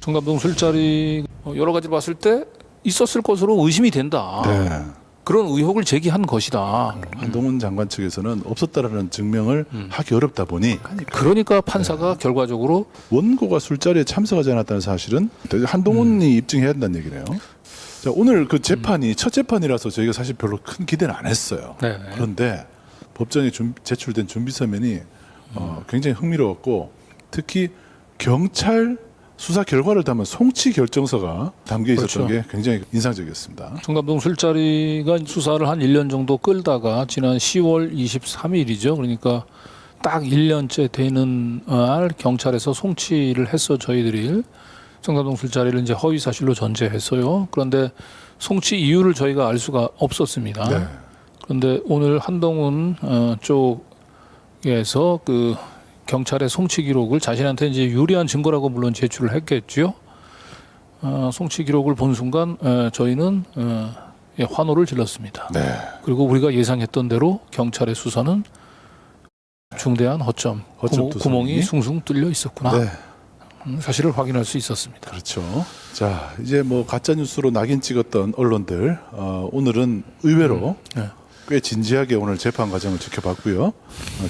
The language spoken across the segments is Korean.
청담동 술자리 여러 가지를 봤을 때 있었을 것으로 의심이 된다. 네. 그런 의혹을 제기한 것이다. 한동훈 장관 측에서는 없었다라는 증명을 하기 어렵다 보니 그러니까 판사가 결과적으로 원고가 술자리에 참석하지 않았다는 사실은 한동훈이 입증해야 한다는 얘기네요. 자, 오늘 그 재판이 첫 재판이라서 저희가 사실 별로 큰 기대는 안 했어요. 네네. 그런데 법정에 제출된 준비 서면이 굉장히 흥미로웠고 특히 경찰 수사 결과를 담은 송치 결정서가 담겨 있었던 그렇죠. 게 굉장히 인상적이었습니다. 청담동 술자리가 수사를 한 1년 정도 끌다가 지난 10월 23일이죠. 그러니까 딱 1년째 되는 날 경찰에서 송치를 했어 저희들이. 청담동 술자리를 이제 허위 사실로 전제했어요. 그런데 송치 이유를 저희가 알 수가 없었습니다. 네. 그런데 오늘 한동훈 쪽에서 그 경찰의 송치 기록을 자신한테 이제 유리한 증거라고 물론 제출을 했겠죠. 송치 기록을 본 순간 저희는 환호를 질렀습니다. 네. 그리고 우리가 예상했던 대로 경찰의 수사는 중대한 허점, 구멍이 숭숭 뚫려 있었구나. 네. 사실을 확인할 수 있었습니다. 그렇죠. 자, 이제 뭐 가짜 뉴스로 낙인 찍었던 언론들 오늘은 의외로 네. 꽤 진지하게 오늘 재판 과정을 지켜봤고요.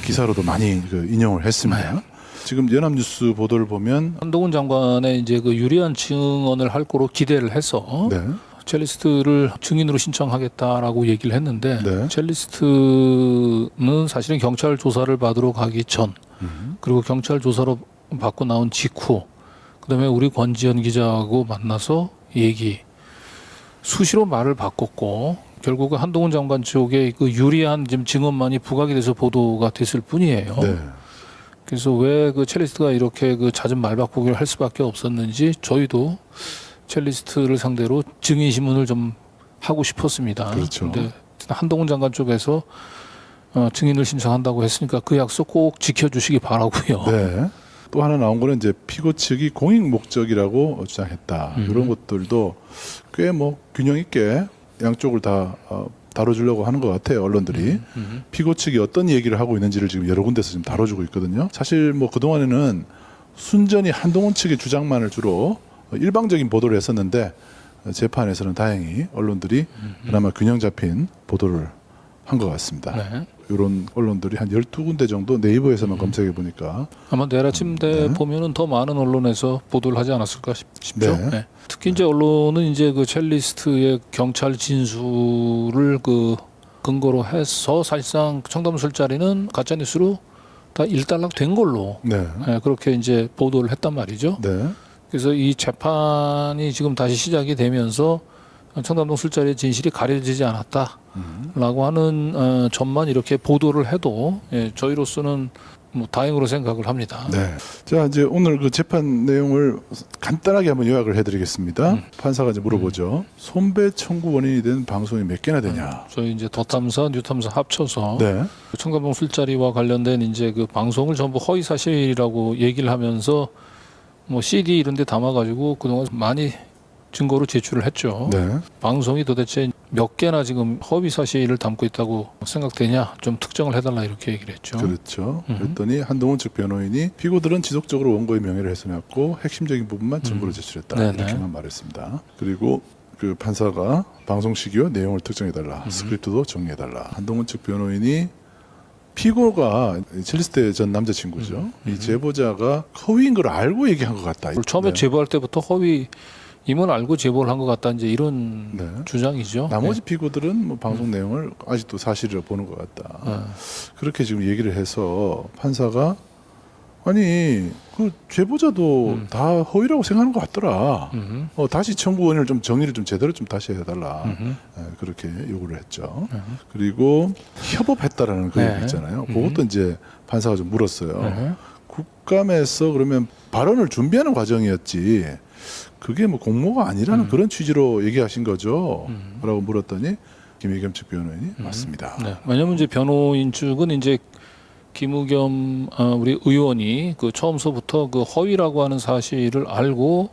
기사로도 많이 인용을 했습니다. 네. 지금 연합뉴스 보도를 보면 한동훈 장관의 이제 그 유리한 증언을 할 거로 기대를 해서 네. 첼리스트를 증인으로 신청하겠다라고 얘기를 했는데 네. 첼리스트는 사실은 경찰 조사를 받으러 가기 전 그리고 경찰 조사로 받고 나온 직후 그다음에 우리 권지현 기자하고 만나서 수시로 말을 바꿨고 결국은 한동훈 장관 쪽에 그 유리한 지금 증언만이 부각이 돼서 보도가 됐을 뿐이에요. 네. 그래서 왜 그 첼리스트가 이렇게 그 잦은 말바꾸기를 할 수밖에 없었는지 저희도 첼리스트를 상대로 증인 신문을 좀 하고 싶었습니다. 그렇죠. 그런데 한동훈 장관 쪽에서 증인을 신청한다고 했으니까 그 약속 꼭 지켜주시기 바라고요. 네. 또 하나 나온 거는 이제 피고 측이 공익 목적이라고 주장했다. 이런 것들도 꽤 뭐 균형 있게 양쪽을 다 다뤄주려고 하는 것 같아요. 언론들이 피고 측이 어떤 얘기를 하고 있는지를 지금 여러 군데서 지금 다뤄주고 있거든요. 사실 뭐 그동안에는 순전히 한동훈 측의 주장만을 주로 일방적인 보도를 했었는데 재판에서는 다행히 언론들이 그나마 균형 잡힌 보도를 한 것 같습니다. 네. 이런 언론들이 한 12군데 정도 네이버에서만 검색해 보니까 아마 내일 아침 때 보면은 더 많은 언론에서 보도를 하지 않았을까 싶죠. 네. 네. 특히 이제 언론은 이제 그 첼리스트의 경찰 진술을 그 근거로 해서 사실상 청담동 술자리는 가짜 뉴스로 다 일단락 된 걸로 네. 그렇게 이제 보도를 했단 말이죠. 네. 그래서 이 재판이 지금 다시 시작이 되면서 청담동 술자리의 진실이 가려지지 않았다라고 하는 점만 이렇게 보도를 해도 저희로서는 뭐 다행으로 생각을 합니다. 네. 자, 이제 오늘 그 재판 내용을 간단하게 한번 요약을 해드리겠습니다. 판사가 이제 물어보죠. 손배 청구 원인이 된 방송이 몇 개나 되냐? 저희 이제 더탐사, 뉴탐사 합쳐서 네. 청담동 술자리와 관련된 이제 그 방송을 전부 허위 사실이라고 얘기를 하면서 뭐 CD 이런 데 담아가지고 그동안 많이 증거로 제출을 했죠. 네. 방송이 도대체 몇 개나 지금 허위 사실을 담고 있다고 생각되냐 좀 특정을 해달라 이렇게 얘기를 했죠. 그렇죠. 그랬더니 한동훈 측 변호인이 피고들은 지속적으로 원고의 명예를 훼손했고 핵심적인 부분만 증거로 제출했다. 네네. 이렇게만 말했습니다. 그리고 그 판사가 방송 시기와 내용을 특정해달라. 스크립트도 정리해달라. 한동훈 측 변호인이 피고가 첼리스트 전 남자친구죠. 이 제보자가 허위인 걸 알고 얘기한 것 같다. 처음에 네. 제보할 때부터 허위임을 알고 제보를 한 것 같다 이제 이런 네. 주장이죠. 나머지 피고들은 뭐 방송 내용을 아직도 사실이라 보는 것 같다. 그렇게 지금 얘기를 해서 판사가 아니 그 제보자도 다 허위라고 생각하는 것 같더라. 다시 청구 원인을 좀 정리를 좀 제대로 좀 다시 해달라. 그렇게 요구를 했죠. 그리고 협업했다라는 그 네. 얘기 있잖아요. 그것도 이제 판사가 좀 물었어요. 국감에서 그러면 발언을 준비하는 과정이었지. 그게 뭐 공모가 아니라는 그런 취지로 얘기하신 거죠? 라고 물었더니 김의겸 측 변호인이 맞습니다. 네. 왜냐하면 이제 변호인 측은 이제 김의겸 우리 의원이 그 처음서부터 그 허위라고 하는 사실을 알고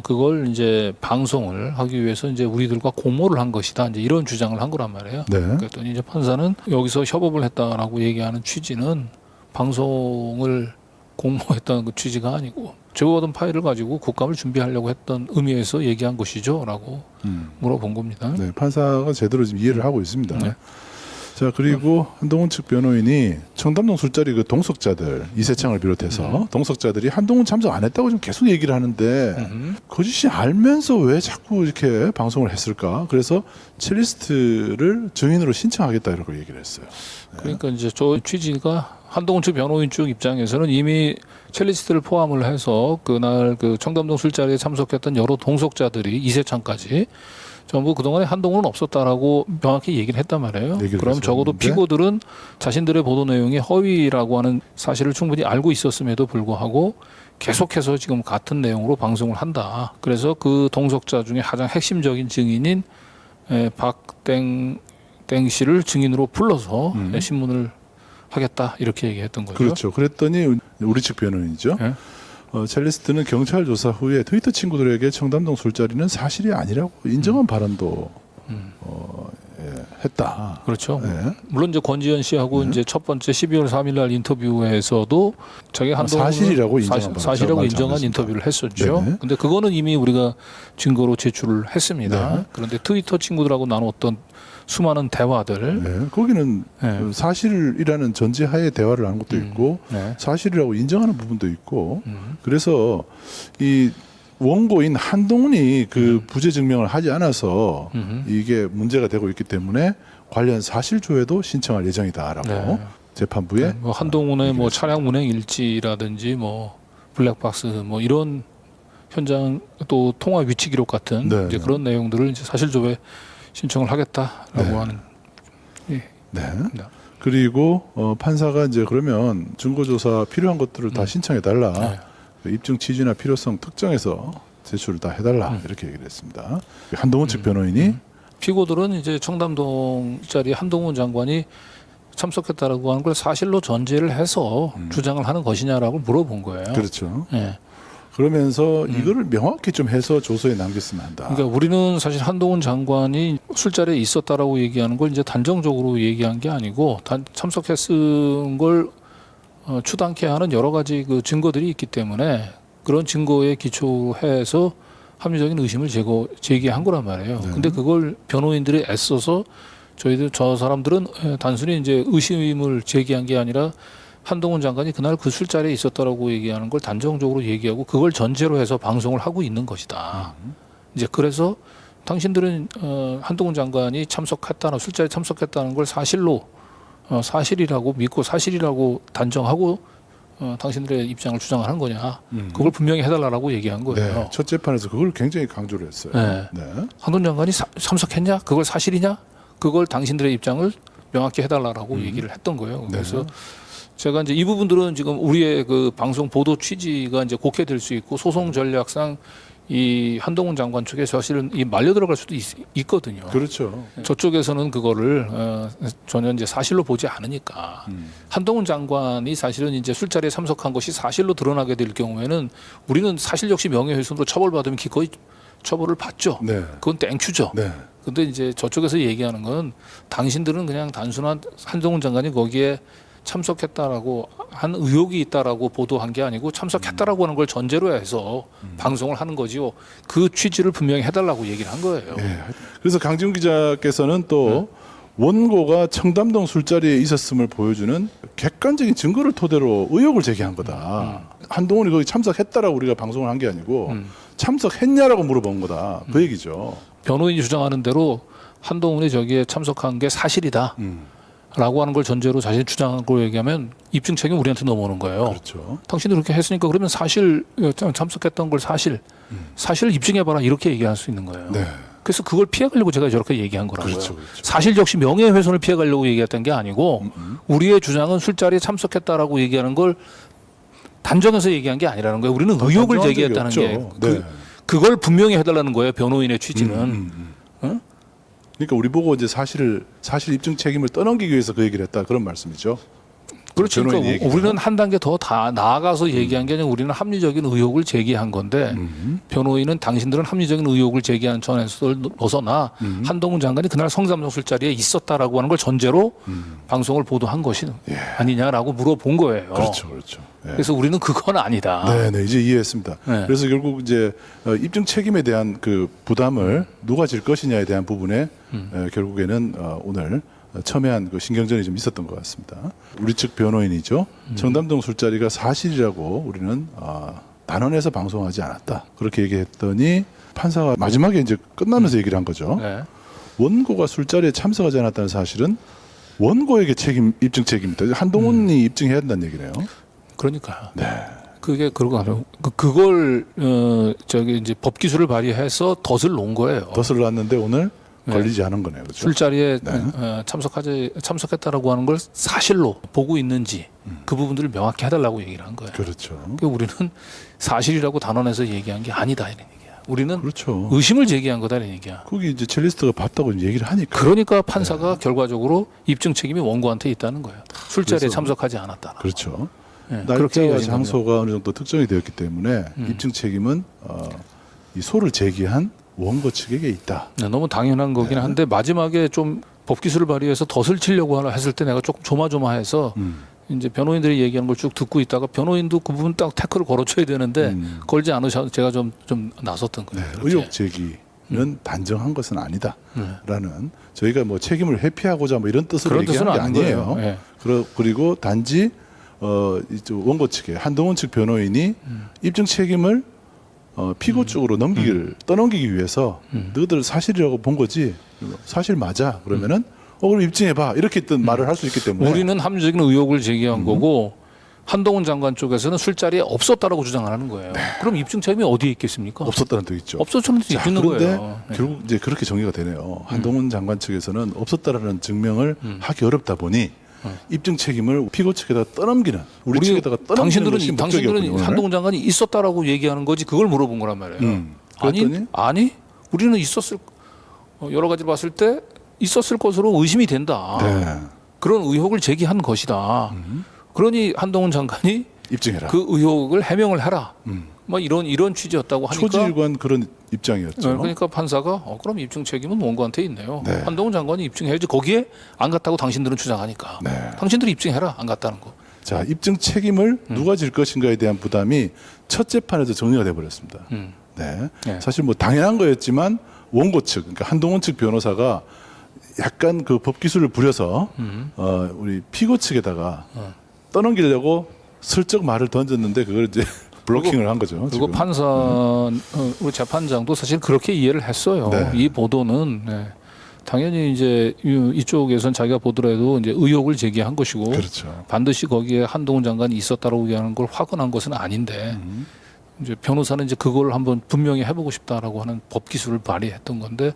그걸 이제 방송을 하기 위해서 이제 우리들과 공모를 한 것이다. 이제 이런 주장을 한 거란 말이에요. 네. 그랬더니 이제 판사는 여기서 협업을 했다라고 얘기하는 취지는 방송을 공모했다는 그 취지가 아니고 제보받은 파일을 가지고 국감을 준비하려고 했던 의미에서 얘기한 것이죠라고 물어본 겁니다. 네, 판사가 제대로 지금 이해를 하고 있습니다. 네. 자, 그리고 한동훈 측 변호인이 청담동 술자리 그 동석자들 이세창을 비롯해서 동석자들이 한동훈 참석 안 했다고 지금 계속 얘기를 하는데 거짓이 알면서 왜 자꾸 이렇게 방송을 했을까? 그래서 첼리스트를 증인으로 신청하겠다 이렇게 얘기를 했어요. 그러니까 이제 저 취지가 한동훈 측 변호인 쪽 입장에서는 이미 첼리스트를 포함을 해서 그날 그 청담동 술자리에 참석했던 여러 동석자들이 이세창까지 전부 그동안에 한동훈은 없었다라고 명확히 얘기를 했단 말이에요. 그럼 적어도 피고들은 자신들의 보도 내용이 허위라고 하는 사실을 충분히 알고 있었음에도 불구하고 계속해서 지금 같은 내용으로 방송을 한다. 그래서 그 동석자 중에 가장 핵심적인 증인인 박땡 씨를 증인으로 불러서 신문을 하겠다 이렇게 얘기했던 거죠. 그렇죠. 그랬더니 우리 측 변호인이죠. 네? 첼리스트는 경찰 조사 후에 트위터 친구들에게 청담동 술자리는 사실이 아니라고 인정한 발언도 했다. 그렇죠. 네. 물론 이제 권지현 씨하고 이제 첫 번째 12월 3일 날 인터뷰에서도 자기가 한동훈 사실이라고 인정한 사실이라고 말을 인정한 했습니다. 인터뷰를 했었죠. 네네. 근데 그거는 이미 우리가 증거로 제출을 했습니다. 네. 그런데 트위터 친구들하고 나눴던 수많은 대화들 네. 거기는 네. 사실이라는 전제하에 대화를 하는 것도 있고 네. 사실이라고 인정하는 부분도 있고 그래서 이 원고인 한동훈이 그 부재 증명을 하지 않아서 이게 문제가 되고 있기 때문에 관련 사실 조회도 신청할 예정이다라고 네. 재판부에 뭐 한동훈의 뭐 차량 운행 일지라든지 뭐 블랙박스 뭐 이런 현장 또 통화 위치 기록 같은 네, 이제 네. 그런 내용들을 이제 사실 조회 신청을 하겠다라고 네. 하는. 예. 네. 네. 그리고 판사가 이제 그러면 증거조사 필요한 것들을 다 신청해 달라. 네. 입증 취지나 필요성 특정해서 제출을 다 해달라 이렇게 얘기를 했습니다. 한동훈 측 변호인이 피고들은 이제 청담동 자리 한동훈 장관이 참석했다라고 하는 걸 사실로 전제를 해서 주장을 하는 것이냐라고 물어본 거예요. 그렇죠. 예. 그러면서 이거를 명확히 좀 해서 조서에 남겼으면 한다. 그러니까 우리는 사실 한동훈 장관이 술자리에 있었다라고 얘기하는 걸 이제 단정적으로 얘기한 게 아니고 참석했은 걸 추단케 하는 여러 가지 그 증거들이 있기 때문에 그런 증거에 기초해서 합리적인 의심을 제기한 거란 말이에요. 네. 근데 그걸 변호인들이 애써서 저 사람들은 단순히 이제 의심을 제기한 게 아니라 한동훈 장관이 그날 그 술자리에 있었다라고 얘기하는 걸 단정적으로 얘기하고 그걸 전제로 해서 방송을 하고 있는 것이다. 이제 그래서 당신들은 한동훈 장관이 참석했다는 술자리에 참석했다는 걸 사실로 사실이라고 믿고 사실이라고 단정하고 당신들의 입장을 주장하는 거냐. 그걸 분명히 해달라고 얘기한 거예요. 네, 첫 재판에서 그걸 굉장히 강조를 했어요. 네. 네. 한동훈 장관이 참석했냐? 그걸 사실이냐? 그걸 당신들의 입장을 명확히 해달라고 얘기를 했던 거예요. 그래서 제가 이제 이 부분들은 지금 우리의 그 방송 보도 취지가 이제 곡해될 수 있고 소송 전략상 이 한동훈 장관 쪽에 사실은 이 말려 들어갈 수도 있거든요. 그렇죠. 저쪽에서는 그거를 전혀 이제 사실로 보지 않으니까 한동훈 장관이 사실은 이제 술자리에 참석한 것이 사실로 드러나게 될 경우에는 우리는 사실 역시 명예훼손으로 처벌받으면 기꺼이 처벌을 받죠. 네. 그건 땡큐죠. 네. 근데 이제 저쪽에서 얘기하는 건 당신들은 그냥 단순한 한동훈 장관이 거기에 참석했다라고 한 의혹이 있다라고 보도한 게 아니고 참석했다라고 하는 걸 전제로 해서 방송을 하는 거지요. 그 취지를 분명히 해달라고 얘기를 한 거예요. 네. 그래서 강지훈 기자께서는 또 원고가 청담동 술자리에 있었음을 보여주는 객관적인 증거를 토대로 의혹을 제기한 거다. 한동훈이 거기 참석했다라고 우리가 방송을 한 게 아니고 참석했냐라고 물어본 거다. 그 얘기죠. 변호인이 주장하는 대로 한동훈이 저기에 참석한 게 사실이다. 라고 하는 걸 전제로 자신이 주장한 걸 얘기하면 입증 책임 우리한테 넘어오는 거예요. 그렇죠. 당신들 그렇게 했으니까 그러면 사실 참석했던 걸 사실을 입증해봐라 이렇게 얘기할 수 있는 거예요. 네. 그래서 그걸 피해가려고 제가 저렇게 얘기한 거라고요. 그렇죠, 그렇죠. 사실 역시 명예훼손을 피해가려고 얘기했던 게 아니고 우리의 주장은 술자리에 참석했다라고 얘기하는 걸 단정해서 얘기한 게 아니라는 거예요. 우리는 의혹을 단정한 제기했다는 적이 게 없죠. 네. 그걸 분명히 해달라는 거예요. 변호인의 취지는. 어? 그러니까 우리 보고 이제 사실 입증 책임을 떠넘기기 위해서 그 얘기를 했다 그런 말씀이죠. 그렇죠. 변호인 그러니까 얘기죠. 우리는 한 단계 더 다 나아가서 얘기한 게 아니라 우리는 합리적인 의혹을 제기한 건데 변호인은 당신들은 합리적인 의혹을 제기한 전에서 벗어나 한동훈 장관이 그날 성삼동 술자리에 있었다라고 하는 걸 전제로 방송을 보도한 것이 아니냐라고 물어본 거예요. 그렇죠, 그렇죠. 예. 그래서 우리는 그건 아니다. 네, 네, 이제 이해했습니다. 네. 그래서 결국 이제 입증 책임에 대한 그 부담을 누가 질 것이냐에 대한 부분에 결국에는 오늘 첨예한 그 신경전이 좀 있었던 것 같습니다. 우리 측 변호인이죠. 청담동 술자리가 사실이라고 우리는 단언해서 방송하지 않았다. 그렇게 얘기했더니 판사가 마지막에 이제 끝나면서 얘기를 한 거죠. 네. 원고가 술자리에 참석하지 않았다는 사실은 원고에게 입증 책임이다. 한동훈이 입증해야 된다는 얘기네요. 그러니까. 네. 그게 그러고 하는 그걸 저기 이제 법 기술을 발휘해서 덫을 놓은 거예요. 덫을 놨는데 오늘 네. 걸리지 않은 거네요. 그렇죠? 술자리에 네. 참석했다라고 하는 걸 사실로 보고 있는지 그 부분들을 명확히 해달라고 얘기를 한 거예요. 그렇죠. 그러니까 우리는 사실이라고 단언해서 얘기한 게 아니다 이런 얘기야. 우리는 그렇죠. 의심을 제기한 거다 이런 얘기야. 거기 이제 첼리스트가 봤다고 이제 얘기를 하니까. 그러니까 판사가 결과적으로 입증 책임이 원고한테 있다는 거예요. 술자리에 그래서- 참석하지 않았다. 그렇죠. 네, 그렇게 날짜와 이야기한 장소가 어느 정도 특정이 되었기 때문에 입증 책임은 이 소를 제기한 원고 측에게 있다. 네, 너무 당연한 거긴 한데 마지막에 좀 법 기술을 발휘해서 덫을 치려고 했을 때 내가 조금 조마조마해서 이제 변호인들이 얘기하는 걸 쭉 듣고 있다가 변호인도 그 부분 딱 태클을 걸어줘야 되는데 걸지 않으셔서 제가 좀 나섰던 거예요. 네, 그렇게. 의혹 제기는 단정한 것은 아니다라는 저희가 뭐 책임을 회피하고자 뭐 이런 뜻으로 그런 뜻은 얘기하는 게 아닌 아니에요. 거예요. 네. 그리고 단지 이쪽 원고 측에 한동훈 측 변호인이 입증 책임을 피고 쪽으로 떠넘기기 위해서 너희들 사실이라고 본 거지 사실 맞아 그러면은 그럼 입증해봐 이렇게 뜬 말을 할 수 있기 때문에 우리는 합리적인 의혹을 제기한 거고 한동훈 장관 쪽에서는 술자리에 없었다라고 주장하는 거예요. 그럼 입증 책임이 어디에 있겠습니까? 없었다는 뜻 있죠. 없었다는 뜻이 자, 있는 그런데 거예요. 네. 결국 이제 그렇게 정리가 되네요. 한동훈 장관 측에서는 없었다라는 증명을 하기 어렵다 보니 입증 책임을 피고 측에다 떠넘기는 우리 측에다가 떠넘기는 것이 당신들은 목적이었군요. 한동훈 장관이 있었다라고 얘기하는 거지 그걸 물어본 거란 말이에요. 그랬더니 아니 우리는 있었을 여러 가지를 봤을 때 있었을 것으로 의심이 된다. 네. 그런 의혹을 제기한 것이다. 그러니 한동훈 장관이 입증해라. 그 의혹을 해명을 해라. 뭐 이런 취지였다고 하니까 초지일관 그런 입장이었죠. 그러니까 판사가 그럼 입증 책임은 원고한테 있네요. 네. 한동훈 장관이 입증해야지 거기에 안 갔다고 당신들은 주장하니까 네. 당신들이 입증해라 안 갔다는 거. 자, 입증 책임을 누가 질 것인가에 대한 부담이 첫 재판에서 정리가 돼 버렸습니다. 네. 네. 사실 뭐 당연한 거였지만 원고 측, 그러니까 한동훈 측 변호사가 약간 그 법 기술을 부려서 우리 피고 측에다가 떠넘기려고 슬쩍 말을 던졌는데 그걸 이제 블로킹을 한 거죠. 그리고 지금. 판사 우리 재판장도 사실 그렇게 이해를 했어요. 네. 이 보도는 당연히 이제 이쪽에선 자기가 보더라도 이제 의혹을 제기한 것이고 그렇죠. 반드시 거기에 한동훈 장관이 있었다라고 얘기하는 걸 확언한 것은 아닌데 이제 변호사는 이제 그걸 한번 분명히 해보고 싶다라고 하는 법 기술을 발휘했던 건데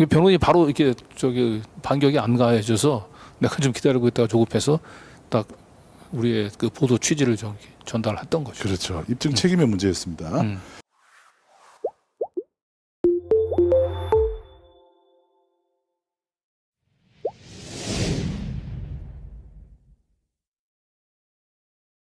이 변호인이 바로 이렇게 저기 반격이 안 가해져서 내가 좀 기다리고 있다가 조급해서 딱 우리의 그 보도 취지를 전달했던 거죠. 그렇죠. 입증 책임의 문제였습니다.